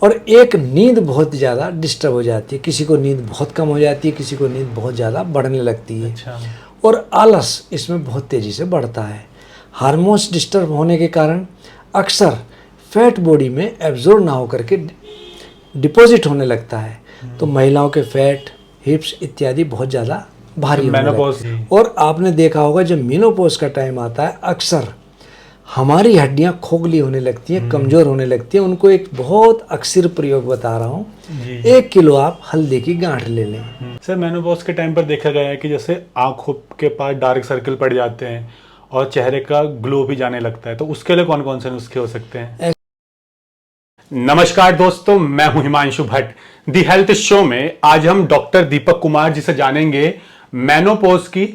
और एक नींद बहुत ज़्यादा डिस्टर्ब हो जाती है, किसी को नींद बहुत कम हो जाती है, किसी को नींद बहुत ज़्यादा बढ़ने लगती है। अच्छा। और आलस इसमें बहुत तेज़ी से बढ़ता है। हार्मोन्स डिस्टर्ब होने के कारण अक्सर फैट बॉडी में एब्जॉर्ब ना होकर के डिपॉजिट होने लगता है, तो महिलाओं के फैट, हिप्स इत्यादि बहुत ज़्यादा भारी होने लगते हैं। और आपने देखा होगा जब मेनोपॉज का टाइम आता है अक्सर हमारी हड्डियां खोखली होने लगती हैं, कमज़ोर होने लगती हैं। उनको एक बहुत अक्सर प्रयोग बता रहा हूँ, 1 किलो आप हल्दी की गांठ ले लें। सर मेनोपॉज के टाइम पर देखा गया है कि जैसे आंखों के पास डार्क सर्कल पड़ जाते हैं और चेहरे का ग्लो भी जाने लगता है, तो उसके लिए कौन कौन से नुस्खे हो सकते हैं? नमस्कार दोस्तों, मैं हूं Himanshu Bhatt. The health show में आज हम डॉक्टर दीपक कुमार जी से जानेंगे मेनोपॉज की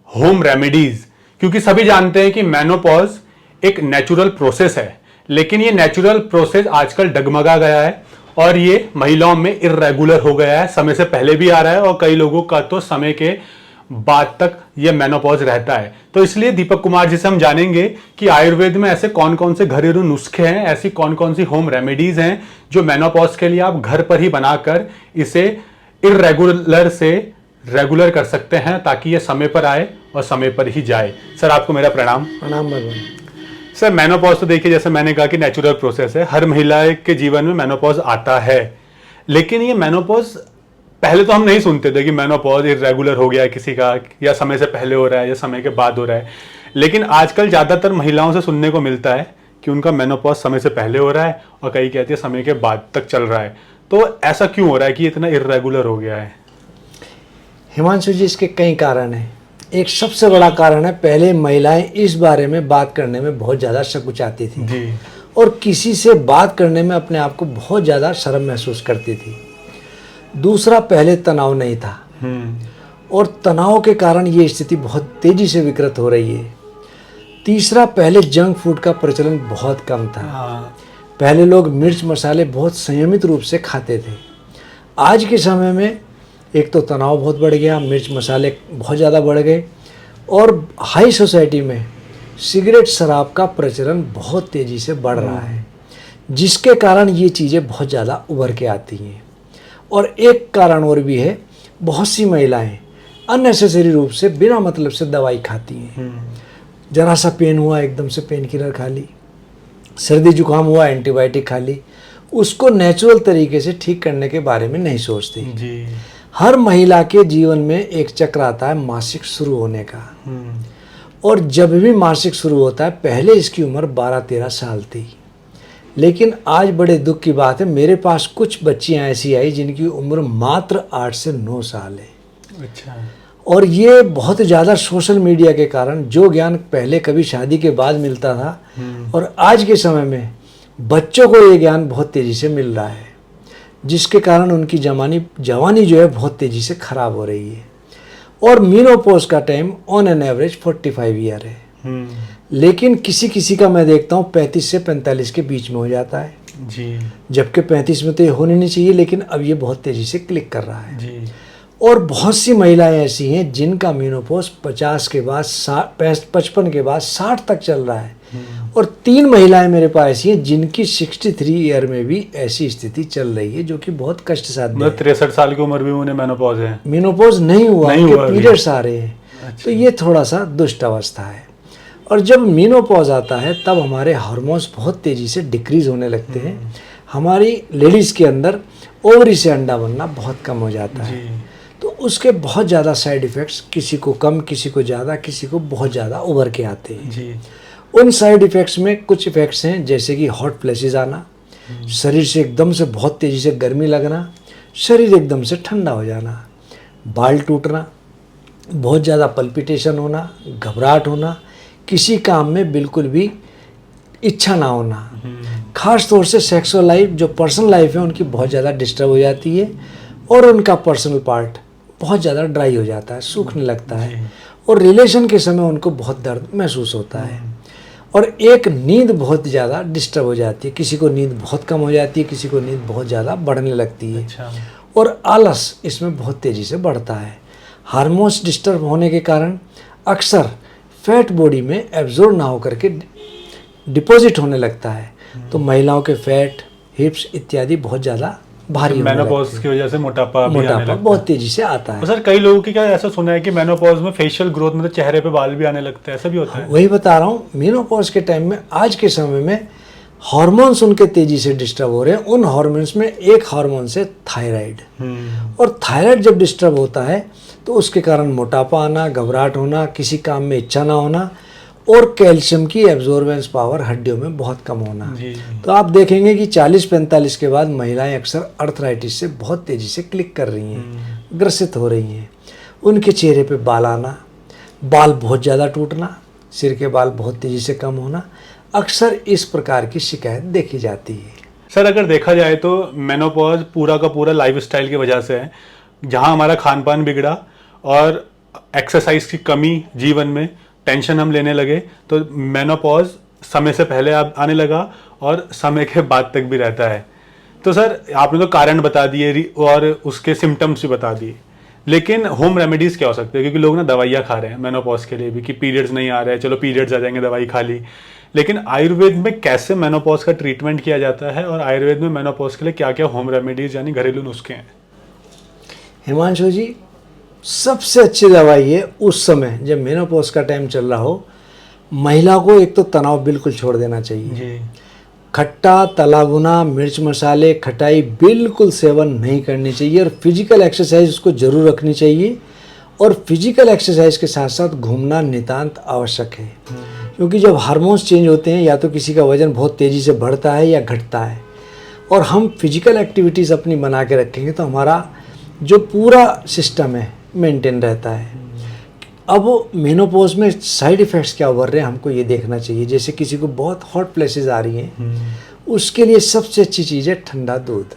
होम रेमेडीज। क्योंकि सभी जानते हैं कि मेनोपॉज एक नेचुरल प्रोसेस है, लेकिन ये नेचुरल प्रोसेस आजकल डगमगा गया है और ये महिलाओं में इर्रेगुलर हो गया है। समय से पहले भी आ रहा है और कई लोगों का तो समय के बाद तक ये मेनोपॉज रहता है। तो इसलिए दीपक कुमार जी से हम जानेंगे कि आयुर्वेद में ऐसे कौन कौन से घरेलू नुस्खे हैं, ऐसी कौन कौन सी होम रेमेडीज हैं जो मेनोपॉज के लिए आप घर पर ही बनाकर इसे इर्रेगुलर से रेगुलर कर सकते हैं, ताकि ये समय पर आए और समय पर ही जाए। सर आपको मेरा प्रणाम। प्रणाम भगवान। सर मेनोपॉज तो देखिए, जैसे मैंने कहा कि नेचुरल प्रोसेस है, हर महिला के जीवन में मेनोपॉज आता है। लेकिन ये मेनोपॉज पहले तो हम नहीं सुनते थे कि मेनोपॉज इरेगुलर हो गया है किसी का, या समय से पहले हो रहा है या समय के बाद हो रहा है। लेकिन आजकल ज़्यादातर महिलाओं से सुनने को मिलता है कि उनका मेनोपॉज समय से पहले हो रहा है और कई कहती है समय के बाद तक चल रहा है। तो ऐसा क्यों हो रहा है कि इतना इरेगुलर हो गया है? हिमांशु जी, इसके कई कारण हैं। एक सबसे बड़ा कारण है, पहले महिलाएं इस बारे में बात करने में बहुत ज़्यादा संकुचाती थी जी। और किसी से बात करने में अपने आप को बहुत ज़्यादा शर्म महसूस करती थी। दूसरा, पहले तनाव नहीं था और तनाव के कारण ये स्थिति बहुत तेज़ी से विकृत हो रही है। तीसरा, पहले जंक फूड का प्रचलन बहुत कम था। पहले लोग मिर्च मसाले बहुत संयमित रूप से खाते थे। आज के समय में एक तो तनाव बहुत बढ़ गया, मिर्च मसाले बहुत ज़्यादा बढ़ गए और हाई सोसाइटी में सिगरेट शराब का प्रचलन बहुत तेज़ी से बढ़ रहा है, जिसके कारण ये चीज़ें बहुत ज़्यादा उभर के आती हैं। और एक कारण और भी है, बहुत सी महिलाएं अननेसेसरी रूप से बिना मतलब से दवाई खाती हैं। जरा सा पेन हुआ एकदम से पेन किलर खा ली, सर्दी जुकाम हुआ एंटीबायोटिक खा ली, उसको नेचुरल तरीके से ठीक करने के बारे में नहीं सोचती जी। हर महिला के जीवन में एक चक्र आता है मासिक शुरू होने का, और जब भी मासिक शुरू होता है, पहले इसकी उम्र 12-13 साल थी, लेकिन आज बड़े दुख की बात है, मेरे पास कुछ बच्चियां ऐसी आई जिनकी उम्र मात्र 8 से 9 साल है। अच्छा। और ये बहुत ज़्यादा सोशल मीडिया के कारण जो ज्ञान पहले कभी शादी के बाद मिलता था और आज के समय में बच्चों को ये ज्ञान बहुत तेज़ी से मिल रहा है, जिसके कारण उनकी जवानी जो है बहुत तेज़ी से ख़राब हो रही है। और मेनोपॉज का time on an average 45 year है, लेकिन किसी किसी का मैं देखता हूँ 35 से 45 के बीच में हो जाता है जी, जबकि 35 में तो ये होने नहीं चाहिए, लेकिन अब ये बहुत तेज़ी से क्लिक कर रहा है जी। और बहुत सी महिलाएं ऐसी हैं जिनका मेनोपॉज 50 के बाद 55 के बाद 60 तक चल रहा है, और 3 महिलाएं मेरे पास ऐसी हैं जिनकी 63 ईयर में भी ऐसी स्थिति चल रही है, जो कि बहुत कष्ट साध्य है। 63 साल की उम्र भी उन्हें मेनोपॉज है? मेनोपॉज नहीं हुआ, पीरियड्स आ रहे हैं। अच्छा। तो ये थोड़ा सा दुष्ट अवस्था है। और जब मेनोपॉज आता है तब हमारे हार्मोन्स बहुत तेज़ी से डिक्रीज होने लगते हैं। हमारी लेडीज़ के अंदर ओवरी से अंडा बनना बहुत कम हो जाता है, तो उसके बहुत ज़्यादा साइड इफ़ेक्ट्स, किसी को कम, किसी को ज़्यादा, किसी को बहुत ज़्यादा उभर के आते हैं जी। उन साइड इफ़ेक्ट्स में कुछ इफ़ेक्ट्स हैं, जैसे कि हॉट फ्लैशेस आना, शरीर से एकदम से बहुत तेज़ी से गर्मी लगना, शरीर एकदम से ठंडा हो जाना, बाल टूटना, बहुत ज़्यादा पल्पिटेशन होना, घबराहट होना, किसी काम में बिल्कुल भी इच्छा ना होना, खास तौर से सेक्सुअल लाइफ, जो पर्सनल लाइफ है उनकी बहुत ज़्यादा डिस्टर्ब हो जाती है और उनका पर्सनल पार्ट बहुत ज़्यादा ड्राई हो जाता है, सूखने लगता है, और रिलेशन के समय उनको बहुत दर्द महसूस होता है। और एक नींद बहुत ज़्यादा डिस्टर्ब हो जाती है, किसी को नींद बहुत कम हो जाती है, किसी को नींद बहुत ज़्यादा बढ़ने लगती है। अच्छा। और आलस इसमें बहुत तेज़ी से बढ़ता है। हार्मोन्स डिस्टर्ब होने के कारण अक्सर फैट बॉडी में एब्जॉर्ब ना होकर के डिपॉजिट होने लगता है, तो महिलाओं के फैट, हिप्स इत्यादि बहुत ज़्यादा भारी होने मेनोपॉज लगते की वजह से मोटापा भी हैं। आने मोटापा लगता बहुत तेजी से आता है। है। सर कई लोगों की क्या ऐसा सुना है कि मेनोपॉज में फेशियल ग्रोथ मतलब चेहरे पे बाल भी आने लगते हैं, ऐसा भी होता है? वही बता रहा हूँ, मेनोपॉज के टाइम में आज के समय में हार्मोन्स उनके तेजी से डिस्टर्ब हो रहे हैं। उन हार्मोन्स में एक हार्मोन से थायराइड, और थायराइड जब डिस्टर्ब होता है तो उसके कारण मोटापा आना, घबराहट होना, किसी काम में इच्छा ना होना, और कैल्शियम की एब्जॉर्बेंस पावर हड्डियों में बहुत कम होना। जी। तो आप देखेंगे कि 40-45 के बाद महिलाएं अक्सर अर्थराइटिस से बहुत तेजी से क्लिक कर रही हैं, ग्रसित हो रही हैं। उनके चेहरे पे बाल आना, बाल बहुत ज़्यादा टूटना, सिर के बाल बहुत तेजी से कम होना, अक्सर इस प्रकार की शिकायत देखी जाती है। सर अगर देखा जाए तो मेनोपॉज पूरा का पूरा लाइफस्टाइल की वजह से है, जहां हमारा खान पान बिगड़ा और एक्सरसाइज की कमी जीवन में, टेंशन हम लेने लगे, तो मेनोपॉज समय से पहले आने लगा और समय के बाद तक भी रहता है। तो सर आपने तो कारण बता दिए और उसके सिम्टम्स भी बता दिए, लेकिन होम रेमेडीज क्या हो सकते हैं? क्योंकि लोग ना दवाइयाँ खा रहे हैं मेनोपॉज के लिए भी कि पीरियड्स नहीं आ रहे हैं, चलो पीरियड्स आ जाएंगे, दवाई खा ली। लेकिन आयुर्वेद में कैसे मेनोपॉज का ट्रीटमेंट किया जाता है, और आयुर्वेद में मेनोपॉज के लिए क्या क्या होम रेमेडीज यानी घरेलू नुस्खे हैं? हिमांशु जी, सबसे अच्छी दवाई है उस समय जब मेनोपॉज का टाइम चल रहा हो, महिला को एक तो तनाव बिल्कुल छोड़ देना चाहिए जी। खट्टा, तला भुना, मिर्च मसाले, खटाई बिल्कुल सेवन नहीं करनी चाहिए, और फिजिकल एक्सरसाइज उसको जरूर रखनी चाहिए। और फिजिकल एक्सरसाइज के साथ साथ घूमना नितांत आवश्यक है, क्योंकि जब हार्मोन्स चेंज होते हैं या तो किसी का वजन बहुत तेज़ी से बढ़ता है या घटता है, और हम फिजिकल एक्टिविटीज़ अपनी बना के रखेंगे तो हमारा जो पूरा सिस्टम है मेंटेन रहता है। अब मेनोपॉज में साइड इफ़ेक्ट्स क्या उभर रहे हैं हमको ये देखना चाहिए। जैसे किसी को बहुत हॉट प्लेसेस आ रही हैं, उसके लिए सबसे अच्छी चीज़ है ठंडा दूध।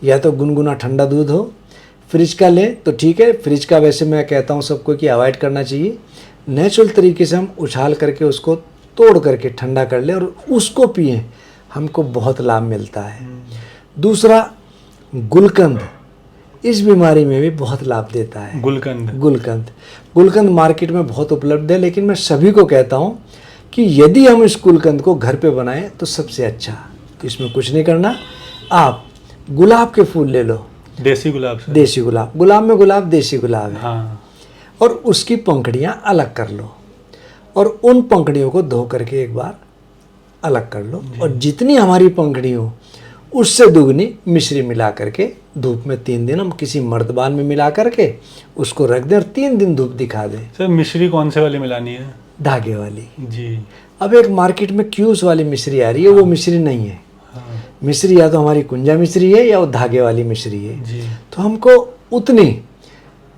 या तो गुनगुना ठंडा दूध हो, फ्रिज का लें तो ठीक है, फ्रिज का वैसे मैं कहता हूँ सबको कि अवॉइड करना चाहिए। नेचुरल तरीके से हम उछाल करके उसको तोड़ करके ठंडा कर लें और उसको पिएं, हमको बहुत लाभ मिलता है। दूसरा, गुलकंद इस बीमारी में भी बहुत लाभ देता है। गुलकंद मार्केट में बहुत उपलब्ध है, लेकिन मैं सभी को कहता हूँ कि यदि हम इस गुलकंद को घर पे बनाएं तो सबसे अच्छा। इसमें कुछ नहीं करना, आप गुलाब के फूल ले लो, देसी गुलाब से। देसी गुलाब, गुलाब में गुलाब देसी गुलाब है। हाँ। और उसकी पंखड़ियाँ अलग कर लो, और उन पंखड़ियों को धो करके एक बार अलग कर लो, और जितनी हमारी पंखड़ी हो उससे दुगनी मिश्री मिला करके धूप में 3 दिन हम किसी मर्तबान में मिला करके उसको रख दें और 3 दिन धूप दिखा दें। सर मिश्री कौन से वाली मिलानी है? धागे वाली जी। अब एक मार्केट में क्यूस वाली मिश्री आ रही है, वो मिश्री नहीं है। मिश्री या तो हमारी कुंजा मिश्री है या वो धागे वाली मिश्री है जी। तो हमको उतनी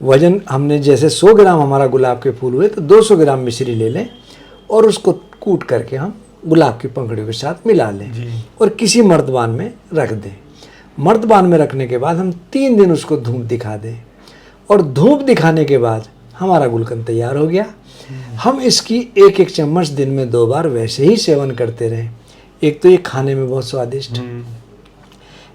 वजन, हमने जैसे 100 ग्राम हमारा गुलाब के फूल हुए तो 200 ग्राम मिश्री ले लें और उसको कूट करके हम गुलाब की पंखड़ियों के साथ मिला लें और किसी मर्तबान में रख दें। मर्तबान में रखने के बाद हम 3 दिन उसको धूप दिखा दें, और धूप दिखाने के बाद हमारा गुलकंद तैयार हो गया। हम इसकी 1-1 चम्मच दिन में 2 बार वैसे ही सेवन करते रहें। एक तो ये खाने में बहुत स्वादिष्ट,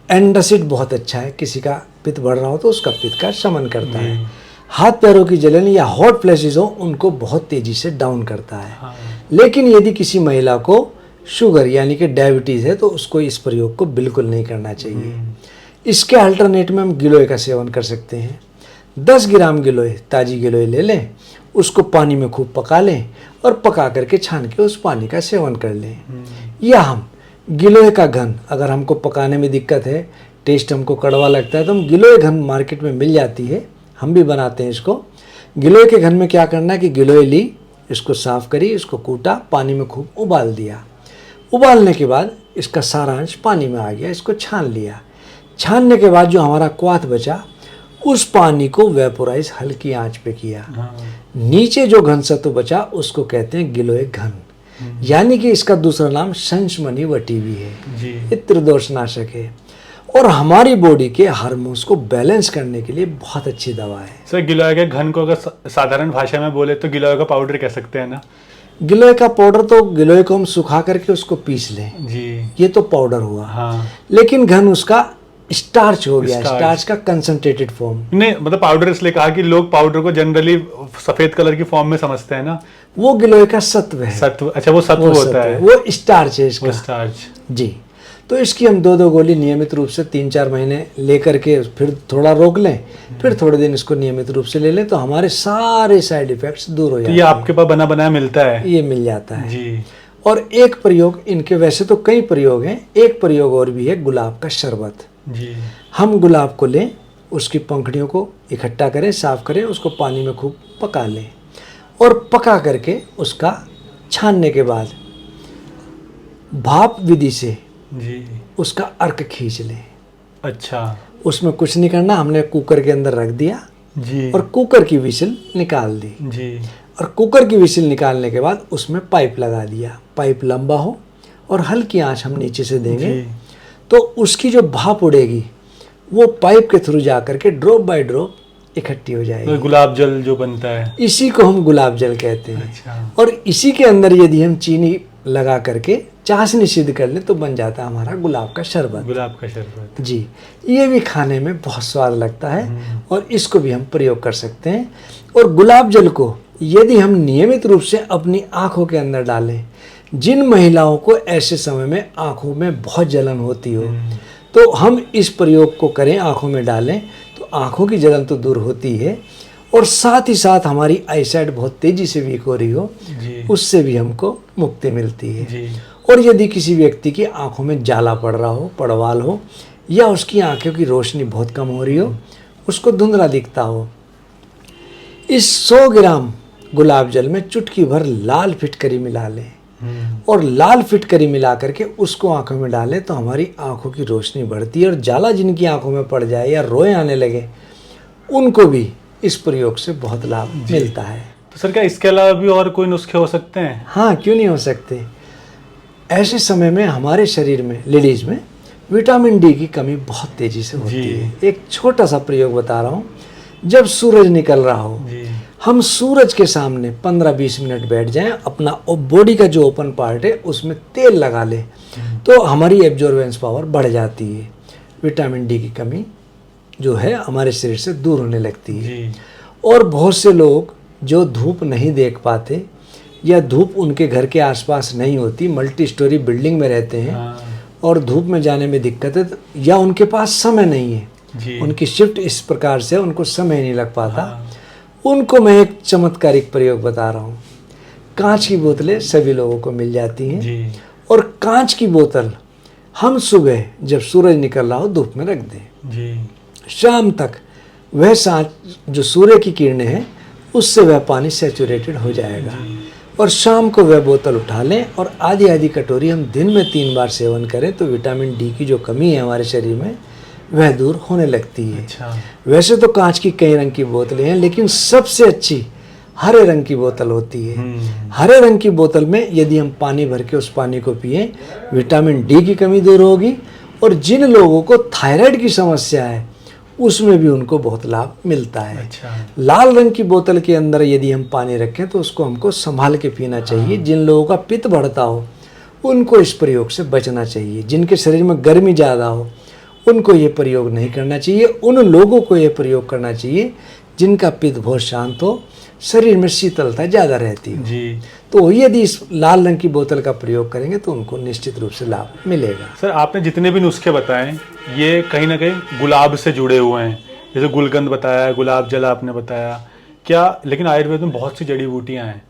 एंटासिड बहुत अच्छा है, किसी का पित्त बढ़ रहा हो तो उसका पित्त का शमन करता है। हाथ पैरों की जलन या हॉट फ्लैशेस हो उनको बहुत तेजी से डाउन करता है। लेकिन यदि किसी महिला को शुगर यानी कि डायबिटीज़ है तो उसको इस प्रयोग को बिल्कुल नहीं करना चाहिए। इसके अल्टरनेट में हम गिलोय का सेवन कर सकते हैं। 10 ग्राम गिलोय, ताज़ी गिलोय ले लें, उसको पानी में खूब पका लें और पका करके छान के उस पानी का सेवन कर लें। या हम गिलोय का घन, अगर हमको पकाने में दिक्कत है, टेस्ट हमको कड़वा लगता है, तो हम गिलोय घन मार्केट में मिल जाती है, हम भी बनाते हैं इसको। गिलोय के घन में क्या करना है कि गिलोय ली, इसको साफ़ करी, इसको कूटा, पानी में खूब उबाल दिया। उबालने के बाद इसका सारा अंश पानी में आ गया, इसको छान लिया। छानने के बाद जो हमारा क्वाथ बचा उस पानी को वेपोराइज हल्की आंच पे किया। नीचे जो घन सत्व बचा उसको कहते हैं गिलोय घन, यानी कि इसका दूसरा नाम संशमनी वटी भी है। ये त्रिदोषनाशक है और हमारी बॉडी के हार्मोन्स को बैलेंस करने के लिए बहुत अच्छी दवा है। सर गिलोय के घन को अगर साधारण भाषा में बोले तो गिलोय का पाउडर कह सकते हैं ना? गिलोय का पाउडर तो गिलोय को हम सुखा करके उसको पीस लें जी, ये तो पाउडर हुआ। हाँ। लेकिन घन उसका स्टार्च हो गया, स्टार्च का कंसंट्रेटेड फॉर्म। नहीं मतलब पाउडर इसलिए कहा कि लोग पाउडर को जनरली सफेद कलर की फॉर्म में समझते हैं ना। वो गिलोय का सत्व है। सत्व, अच्छा वो सत्व होता है, वो स्टार्च है इसका। वो स्टार्च। जी, तो इसकी हम 2-2 गोली नियमित रूप से 3-4 महीने लेकर के फिर थोड़ा रोक लें, फिर थोड़े दिन इसको नियमित रूप से ले लें, तो हमारे सारे साइड इफ़ेक्ट्स दूर हो तो जाते ये हैं। आपके पास बना बनाया मिलता है? ये मिल जाता है जी। और एक प्रयोग इनके, वैसे तो कई प्रयोग हैं, एक प्रयोग और भी है गुलाब का शरबत। जी। हम गुलाब को लें, उसकी पंखुड़ियों को इकट्ठा करें, साफ करें, उसको पानी में खूब पका लें और पका करके उसका छानने के बाद भाप विधि से जी। उसका अर्क खींच लें। अच्छा। उसमें कुछ नहीं करना, हमने कुकर के अंदर रख दिया जी। और कुकर की विसिल निकाल दी। जी। और कुकर की विसिल निकालने के बाद उसमें पाइप लगा दिया, पाइप लंबा हो और हल्की आंच हम नीचे से देंगे, जी। तो उसकी जो भाप उड़ेगी वो पाइप के थ्रू जा करके ड्रॉप बाय ड्रॉप इकट्ठी हो तो जाएगी। गुलाब जल जो बनता है, इसी को हम गुलाब जल कहते हैं। अच्छा। और इसी के अंदर यदि हम चीनी लगा करके चाशनी सिद्ध कर लें तो बन जाता है हमारा गुलाब का शरबत। गुलाब का शरबत। जी, ये भी खाने में बहुत स्वाद लगता है और इसको भी हम प्रयोग कर सकते हैं। और गुलाब जल को यदि हम नियमित रूप से अपनी आँखों के अंदर डालें, जिन महिलाओं को ऐसे समय में आँखों में बहुत जलन होती हो, तो हम इस प्रयोग को करें, आँखों में डालें, तो आँखों की जलन तो दूर होती है और साथ ही साथ हमारी आईसाइट बहुत तेज़ी से वीक हो रही हो, जी। उससे भी हमको मुक्ति मिलती है। जी। और यदि किसी व्यक्ति की आंखों में जाला पड़ रहा हो, पड़वाल हो, या उसकी आंखों की रोशनी बहुत कम हो रही हो, उसको धुंधला दिखता हो, इस 100 ग्राम गुलाब जल में चुटकी भर लाल फिटकरी मिला लें और लाल फिटकरी मिला करके उसको आंखों में डालें, तो हमारी आंखों की रोशनी बढ़ती है। और जाला जिनकी आंखों में पड़ जाए या रोए आने लगे, उनको भी इस प्रयोग से बहुत लाभ मिलता है। तो सर क्या इसके अलावा भी और कोई नुस्खे हो सकते हैं? हाँ, क्यों नहीं हो सकते। ऐसे समय में हमारे शरीर में, लेडीज में, विटामिन डी की कमी बहुत तेजी से होती है। एक छोटा सा प्रयोग बता रहा हूँ। जब सूरज निकल रहा हो, हम सूरज के सामने 15-20 मिनट बैठ जाएं, अपना बॉडी का जो ओपन पार्ट है उसमें तेल लगा लें, तो हमारी एब्जॉर्बेंस पावर बढ़ जाती है। विटामिन डी की कमी जो है हमारे शरीर से दूर होने लगती है। और बहुत से लोग जो धूप नहीं देख पाते या धूप उनके घर के आसपास नहीं होती, मल्टी स्टोरी बिल्डिंग में रहते हैं और धूप में जाने में दिक्कत है, या उनके पास समय नहीं है, उनकी शिफ्ट इस प्रकार से उनको समय नहीं लग पाता, उनको मैं एक चमत्कारिक प्रयोग बता रहा हूँ। कांच की बोतलें सभी लोगों को मिल जाती हैं और कांच की बोतल हम सुबह जब सूरज निकल रहा हो धूप में रख दें, शाम तक वह सांच जो सूर्य की किरणें हैं उससे वह पानी सैचुरेटेड हो जाएगा और शाम को वह बोतल उठा लें और आधी आधी कटोरी हम दिन में 3 बार सेवन करें, तो विटामिन डी की जो कमी है हमारे शरीर में वह दूर होने लगती है। अच्छा। वैसे तो कांच की कई रंग की बोतलें हैं, लेकिन सबसे अच्छी हरे रंग की बोतल होती है। हरे रंग की बोतल में यदि हम पानी भर के उस पानी को पिएं, विटामिन डी की कमी दूर होगी और जिन लोगों को थायराइड की समस्या है उसमें भी उनको बहुत लाभ मिलता है। अच्छा। लाल रंग की बोतल के अंदर यदि हम पानी रखें तो उसको हमको संभाल के पीना चाहिए। जिन लोगों का पित्त बढ़ता हो उनको इस प्रयोग से बचना चाहिए। जिनके शरीर में गर्मी ज़्यादा हो उनको ये प्रयोग नहीं करना चाहिए। उन लोगों को ये प्रयोग करना चाहिए जिनका पित्त बहुत शांत हो, शरीर में शीतलता ज़्यादा रहती है जी। तो यदि इस लाल रंग की बोतल का प्रयोग करेंगे तो उनको निश्चित रूप से लाभ मिलेगा। सर आपने जितने भी नुस्खे बताए ये कहीं ना कहीं गुलाब से जुड़े हुए हैं, जैसे गुलकंद बताया, गुलाब जल आपने बताया, क्या लेकिन आयुर्वेद में बहुत सी जड़ी बूटियाँ हैं।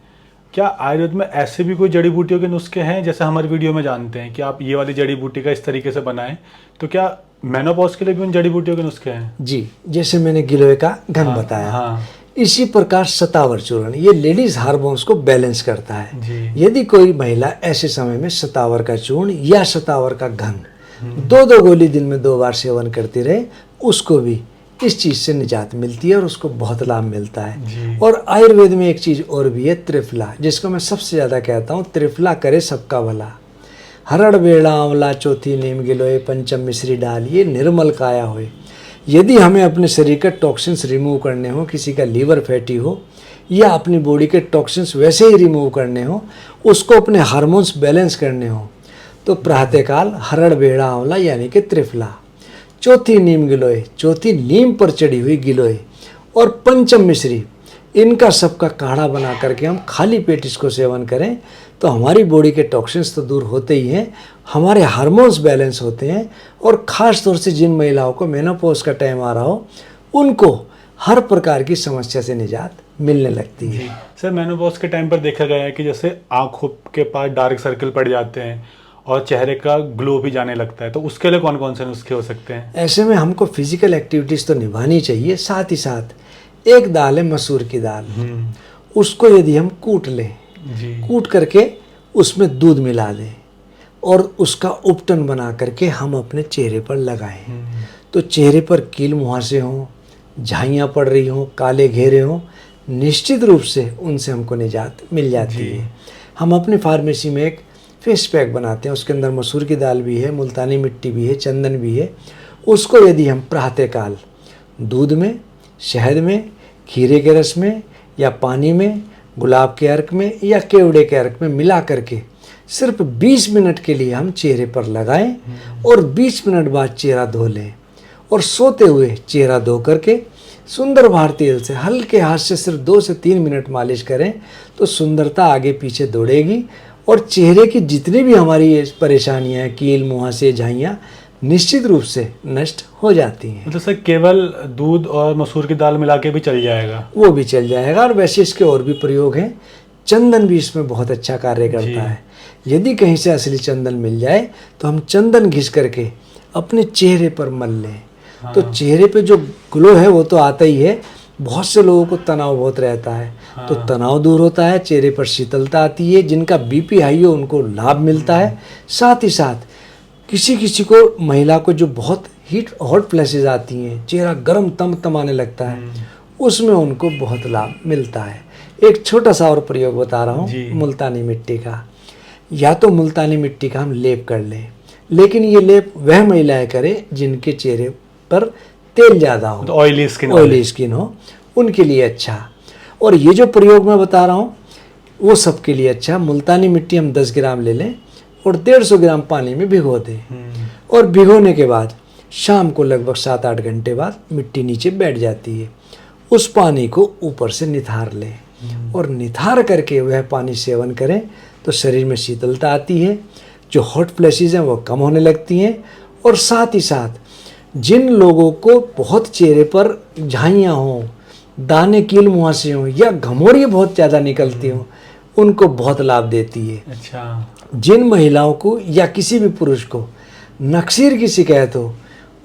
क्या आयुर्वेद में ऐसे भी कोई जड़ी बूटियों के नुस्खे हैं, जैसे हमारे वीडियो में जानते हैं कि आप ये वाली जड़ी बूटी का इस तरीके से बनाएं, तो क्या मेनोपॉज के लिए भी उन जड़ी बूटियों के नुस्खे हैं? जी, जैसे मैंने गिलोय का घन बताया, इसी प्रकार शतावर चूर्ण ये लेडीज हार्मोन्स को बैलेंस करता है। यदि कोई महिला ऐसे समय में शतावर का चूर्ण या शतावर का घन 2-2 गोली दिन में 2 बार सेवन करती रहे, उसको भी इस चीज़ से निजात मिलती है और उसको बहुत लाभ मिलता है। और आयुर्वेद में एक चीज़ और भी है, त्रिफला, जिसको मैं सबसे ज़्यादा कहता हूँ, त्रिफला करे सबका भला। हरड़ बेड़ा आंवला चौथी नीम गिलोय पंचम मिश्री डाल ये निर्मल काया होए। यदि हमें अपने शरीर के टॉक्सिन्स रिमूव करने हो, किसी का लीवर फैटी हो या अपनी बॉडी के टॉक्सिन्स वैसे ही रिमूव करने हो, उसको अपने हार्मोन्स बैलेंस करने हो, तो प्रातःकाल हरड़ बेड़ा आंवला यानी कि त्रिफला, चौथी नीम गिलोय, चौथी नीम पर चढ़ी हुई गिलोय और पंचम मिश्री, इनका सबका काढ़ा बना करके हम खाली पेट इसको सेवन करें तो हमारी बॉडी के टॉक्सिन्स तो दूर होते ही हैं, हमारे हार्मोन्स बैलेंस होते हैं। और ख़ास तौर से जिन महिलाओं को मेनोपॉज का टाइम आ रहा हो, उनको हर प्रकार की समस्या से निजात मिलने लगती है। सर, मेनोपॉज के टाइम पर देखा गया है कि जैसे आँखों के पास डार्क सर्कल पड़ जाते हैं और चेहरे का ग्लो भी जाने लगता है, तो उसके लिए कौन कौन से नुस्खे हो सकते हैं? ऐसे में हमको फिजिकल एक्टिविटीज़ तो निभानी चाहिए, साथ ही साथ एक दाल है मसूर की दाल, उसको यदि हम कूट लें, कूट करके उसमें दूध मिला दें और उसका उपटन बना करके हम अपने चेहरे पर लगाएं, तो चेहरे पर कील मुहासे हों, झाइयाँ पड़ रही हों, काले घेरे हों, निश्चित रूप से उनसे हमको निजात मिल जाती है। हम अपनी फार्मेसी में एक फेस पैक बनाते हैं, उसके अंदर मसूर की दाल भी है, मुल्तानी मिट्टी भी है, चंदन भी है। उसको यदि हम प्रातःकाल दूध में, शहद में, खीरे के रस में या पानी में, गुलाब के अर्क में या केवड़े के अर्क में मिला करके सिर्फ 20 मिनट के लिए हम चेहरे पर लगाएं और 20 मिनट बाद चेहरा धो लें और सोते हुए चेहरा धो करके सुंदर बार तेल से हल्के हाथ से सिर्फ 2 से 3 मिनट मालिश करें तो सुंदरता आगे पीछे दौड़ेगी और चेहरे की जितनी भी हमारी ये परेशानियां हैं, कील मुहासे, झाइयाँ, निश्चित रूप से नष्ट हो जाती हैं। मतलब सर, केवल दूध और मसूर की दाल मिला के भी चल जाएगा? वो भी चल जाएगा। और वैसे इसके और भी प्रयोग हैं। चंदन भी इसमें बहुत अच्छा कार्य करता है। यदि कहीं से असली चंदन मिल जाए तो हम चंदन घिस करके अपने चेहरे पर मल लें, तो चेहरे पे जो ग्लो है वो तो आता ही है। बहुत से लोगों को तनाव बहुत रहता है, तो तनाव दूर होता है, चेहरे पर शीतलता आती है। जिनका बीपी हाई हो उनको लाभ मिलता है। साथ ही साथ किसी किसी को, महिला को जो बहुत हॉट फ्लैशेज आती हैं, चेहरा गर्म तमतमाने लगता है, उसमें उनको बहुत लाभ मिलता है। एक छोटा सा और प्रयोग बता रहा हूँ मुल्तानी मिट्टी का। या तो मुल्तानी मिट्टी का हम लेप कर लें, लेकिन ये लेप वह महिलाएं करें जिनके चेहरे पर तेल ज़्यादा हो, तो ऑयली स्किन हो, उनके लिए अच्छा। और ये जो प्रयोग मैं बता रहा हूँ वो सबके लिए अच्छा। मुल्तानी मिट्टी हम 10 ग्राम ले लें और 150 ग्राम पानी में भिगो दें, और भिगोने के बाद शाम को लगभग 7-8 घंटे बाद मिट्टी नीचे बैठ जाती है। उस पानी को ऊपर से निथार लें और निथार करके वह पानी सेवन करें तो शरीर में शीतलता आती है, जो हॉट फ्लैशेज हैं वो कम होने लगती हैं। और साथ ही साथ जिन लोगों को बहुत चेहरे पर झाइयाँ हों, दाने कील मुहासे हों या घमौड़ियाँ बहुत ज़्यादा निकलती हों, उनको बहुत लाभ देती है। अच्छा। जिन महिलाओं को या किसी भी पुरुष को नक्सीर की शिकायत हो,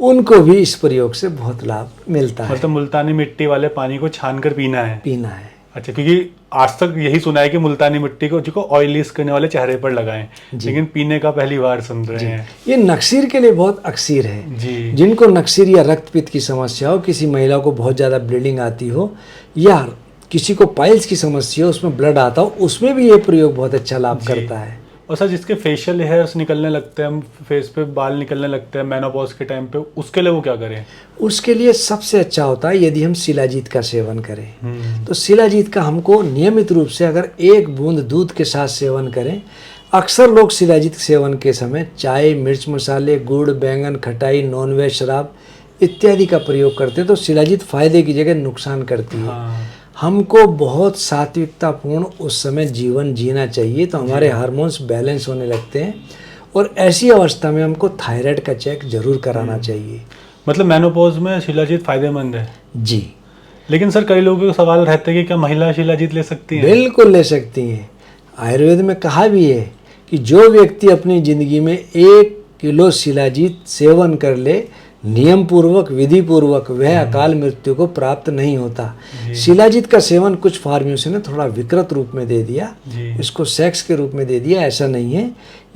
उनको भी इस प्रयोग से बहुत लाभ मिलता है। मतलब मुल्तानी मिट्टी वाले पानी को छान कर पीना है? अच्छा, क्योंकि आज तक यही सुना है कि मुल्तानी मिट्टी को जो ऑयली स्किन वाले चेहरे पर लगाएं, लेकिन पीने का पहली बार सुन रहे हैं। ये नक्सीर के लिए बहुत अक्सीर है जी। जिनको नक्सीर या रक्तपित्त की समस्या हो, किसी महिला को बहुत ज़्यादा ब्लीडिंग आती हो या किसी को पाइल्स की समस्या हो, उसमें ब्लड आता हो, उसमें भी ये प्रयोग बहुत अच्छा लाभ करता है। और सर, जिसके फेशियल हेयर्स निकलने लगते हैं, फेस पे बाल निकलने लगते हैं मेनोपॉज के टाइम पे, उसके लिए वो क्या करें? उसके लिए सबसे अच्छा होता है यदि हम शिलाजीत का सेवन करें। तो शिलाजीत का हमको नियमित रूप से अगर 1 बूंद दूध के साथ सेवन करें। अक्सर लोग शिलाजीत सेवन के समय चाय, मिर्च मसाले, गुड़, बैंगन, खटाई, नॉनवेज, शराब इत्यादि का प्रयोग करते हैं, तो शिलाजीत फायदे की जगह नुकसान करती है। हमको बहुत सात्विकतापूर्ण उस समय जीवन जीना चाहिए, तो हमारे हार्मोन्स बैलेंस होने लगते हैं। और ऐसी अवस्था में हमको थायराइड का चेक जरूर कराना चाहिए। मतलब मेनोपॉज में शिलाजीत फायदेमंद है जी। लेकिन सर, कई लोगों को सवाल रहते हैं कि क्या महिला शिलाजीत ले सकती है? बिल्कुल ले सकती हैं। आयुर्वेद में कहा भी है कि जो व्यक्ति अपनी जिंदगी में 1 किलो शिलाजीत सेवन कर ले, नियम पूर्वक, विधि पूर्वक, वह अकाल मृत्यु को प्राप्त नहीं होता। शिलाजीत का सेवन कुछ फार्मेसी ने थोड़ा विकृत रूप में दे दिया, इसको सेक्स के रूप में दे दिया। ऐसा नहीं है,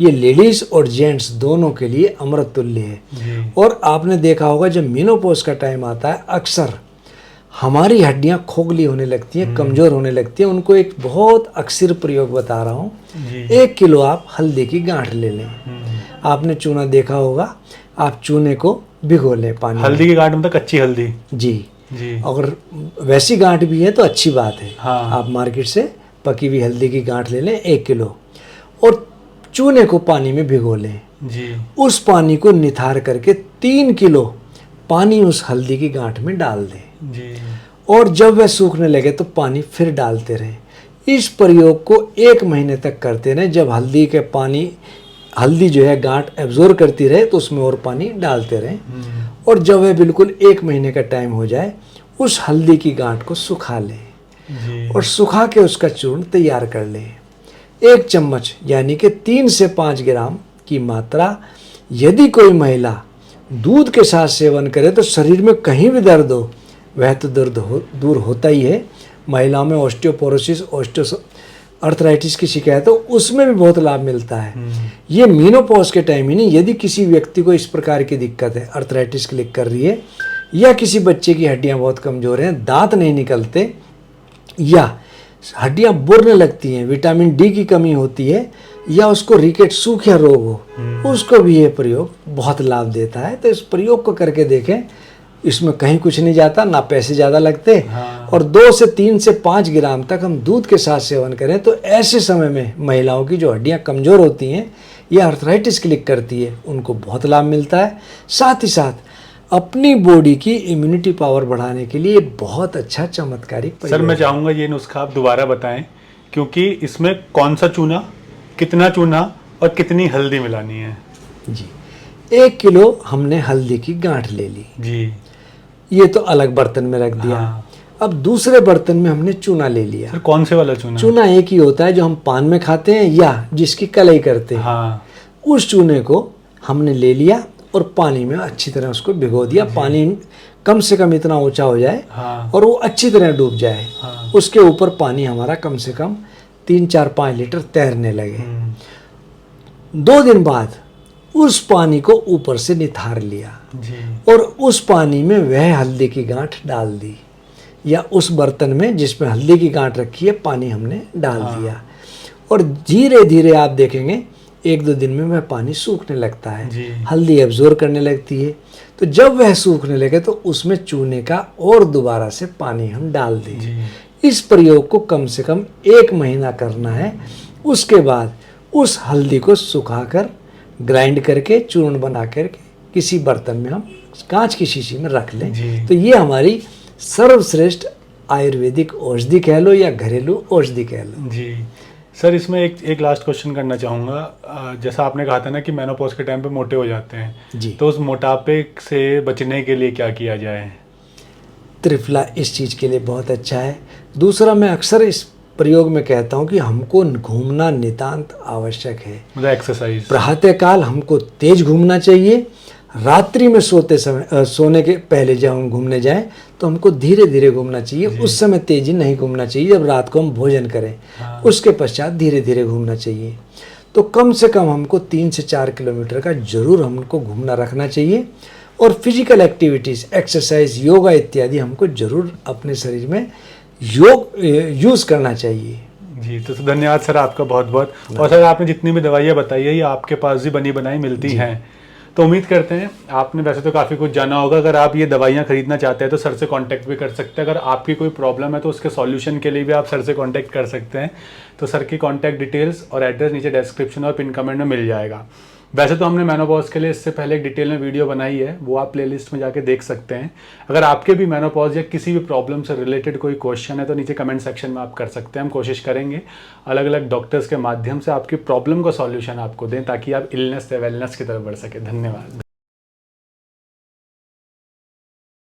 ये लेडीज और जेंट्स दोनों के लिए अमृत तुल्य है। और आपने देखा होगा जब मेनोपॉज का टाइम आता है, अक्सर हमारी हड्डियां खोखली होने लगती हैं, कमजोर होने लगती हैं। उनको एक बहुत अक्सर प्रयोग बता रहा हूँ। 1 किलो आप हल्दी की गांठ ले लें। आपने चूना देखा होगा, आप चूने को भिगो लें पानी। हल्दी की गांठ मतलब कच्ची हल्दी? जी। अगर वैसी गांठ भी है तो अच्छी बात है। आप मार्केट से पकी हुई हल्दी की गांठ ले लें 1 किलो और चूने को पानी में भिगो लें जी। उस पानी को निथार करके 3 किलो पानी उस हल्दी की गांठ में डाल दें जी। और जब वह सूखने लगे तो पानी फिर डालते रहें। इस प्रयोग को 1 महीने तक करते रहें। जब हल्दी जो है गांठ एब्जॉर्ब करती रहे तो उसमें और पानी डालते रहें। और जब वह बिल्कुल 1 महीने का टाइम हो जाए, उस हल्दी की गांठ को सुखा लें और सुखा के उसका चूर्ण तैयार कर लें। 1 चम्मच यानी कि 3 से 5 ग्राम की मात्रा यदि कोई महिला दूध के साथ सेवन करे तो शरीर में कहीं भी दर्द हो, वह तो दूर होता ही है। महिलाओं में ऑस्टियोपोरोसिस, अर्थराइटिस की शिकायत हो, उसमें भी बहुत लाभ मिलता है। ये मीनोपॉज के टाइम ही नहीं, यदि किसी व्यक्ति को इस प्रकार की दिक्कत है, अर्थराइटिस क्लिक कर रही है, या किसी बच्चे की हड्डियां बहुत कमजोर हैं, दांत नहीं निकलते, या हड्डियां बुरने लगती हैं, विटामिन डी की कमी होती है, या उसको रिकेट सूखा रोग हो, उसको भी ये प्रयोग बहुत लाभ देता है। तो इस प्रयोग को करके देखें, इसमें कहीं कुछ नहीं जाता, ना पैसे ज़्यादा लगते। और 2 से 3 से 5 ग्राम तक हम दूध के साथ सेवन करें तो ऐसे समय में महिलाओं की जो हड्डियां कमज़ोर होती हैं या अर्थराइटिस क्लिक करती है, उनको बहुत लाभ मिलता है। साथ ही साथ अपनी बॉडी की इम्यूनिटी पावर बढ़ाने के लिए बहुत अच्छा चमत्कारिक प्रयोग। सर मैं चाहूँगा ये नुस्खा आप दोबारा बताएं, क्योंकि इसमें कौन सा चूना, कितना चूना और कितनी हल्दी मिलानी है। जी, 1 किलो हमने हल्दी की गांठ ले ली जी, ये तो अलग बर्तन में रख दिया। हाँ। अब दूसरे बर्तन में हमने चूना ले लिया। सर कौन से वाला चूना? चूना एक ही होता है जो हम पान में खाते हैं या जिसकी कलई करते हैं। हाँ। उस चूने को हमने ले लिया और पानी में अच्छी तरह उसको भिगो दिया। पानी कम से कम इतना ऊंचा हो जाए हाँ। और वो अच्छी तरह डूब जाए। हाँ। उसके ऊपर पानी हमारा कम से कम 3, 4, 5 लीटर तैरने लगे। 2 दिन बाद उस पानी को ऊपर से निथार लिया जी। और उस पानी में वह हल्दी की गांठ डाल दी, या उस बर्तन में जिसमें हल्दी की गांठ रखी है पानी हमने डाल दिया। और धीरे धीरे आप देखेंगे 1-2 दिन में वह पानी सूखने लगता है, हल्दी एब्जॉर्ब करने लगती है। तो जब वह सूखने लगे तो उसमें चूने का और दोबारा से पानी हम डाल दें। इस प्रयोग को कम से कम 1 महीना करना है। उसके बाद उस हल्दी को सुखाकर ग्राइंड करके चूर्ण बना करके किसी बर्तन में हम कांच की शीशी में रख लें। तो ये हमारी सर्वश्रेष्ठ आयुर्वेदिक औषधि कह लो या घरेलू औषधि कह लो। जी सर, इसमें एक लास्ट क्वेश्चन करना चाहूँगा। जैसा आपने कहा था ना कि मेनोपॉज के टाइम पे मोटे हो जाते हैं जी, तो उस मोटापे से बचने के लिए क्या किया जाए? त्रिफला इस चीज़ के लिए बहुत अच्छा है। दूसरा, मैं अक्सर इस प्रयोग में कहता हूँ कि हमको घूमना नितांत आवश्यक है। मतलब एक्सरसाइज। प्रातःकाल हमको तेज घूमना चाहिए। रात्रि में सोने के पहले जब हम घूमने जाएं तो हमको धीरे धीरे घूमना चाहिए। उस समय तेजी नहीं घूमना चाहिए जब रात को हम भोजन करें। उसके पश्चात धीरे धीरे घूमना चाहिए। तो कम से कम हमको 3 से 4 किलोमीटर का जरूर हमको घूमना रखना चाहिए। और फिजिकल एक्टिविटीज़, एक्सरसाइज, योगा इत्यादि हमको जरूर अपने शरीर में यूज़ करना चाहिए। जी, तो धन्यवाद सर आपका बहुत बहुत। और सर आपने जितनी भी दवाइयाँ बताई है ये आपके पास भी बनी बनाई मिलती हैं, तो उम्मीद करते हैं आपने वैसे तो काफ़ी कुछ जाना होगा। अगर आप ये दवाइयाँ खरीदना चाहते हैं तो सर से कांटेक्ट भी कर सकते हैं। अगर आपकी कोई प्रॉब्लम है तो उसके सॉल्यूशन के लिए भी आप सर से कांटेक्ट कर सकते हैं। तो सर की कांटेक्ट डिटेल्स और एड्रेस नीचे डिस्क्रिप्शन और पिन कमेंट में मिल जाएगा। वैसे तो हमने मेनोपॉज के लिए इससे पहले एक डिटेल में वीडियो बनाई है, वो आप प्लेलिस्ट में जाके देख सकते हैं। अगर आपके भी मेनोपॉज या किसी भी प्रॉब्लम से रिलेटेड कोई क्वेश्चन है तो नीचे कमेंट सेक्शन में आप कर सकते हैं। हम कोशिश करेंगे अलग अलग डॉक्टर्स के माध्यम से आपकी प्रॉब्लम का सॉल्यूशन आपको दें ताकि आप इलनेस से वेलनेस की तरफ बढ़ सके। धन्यवाद।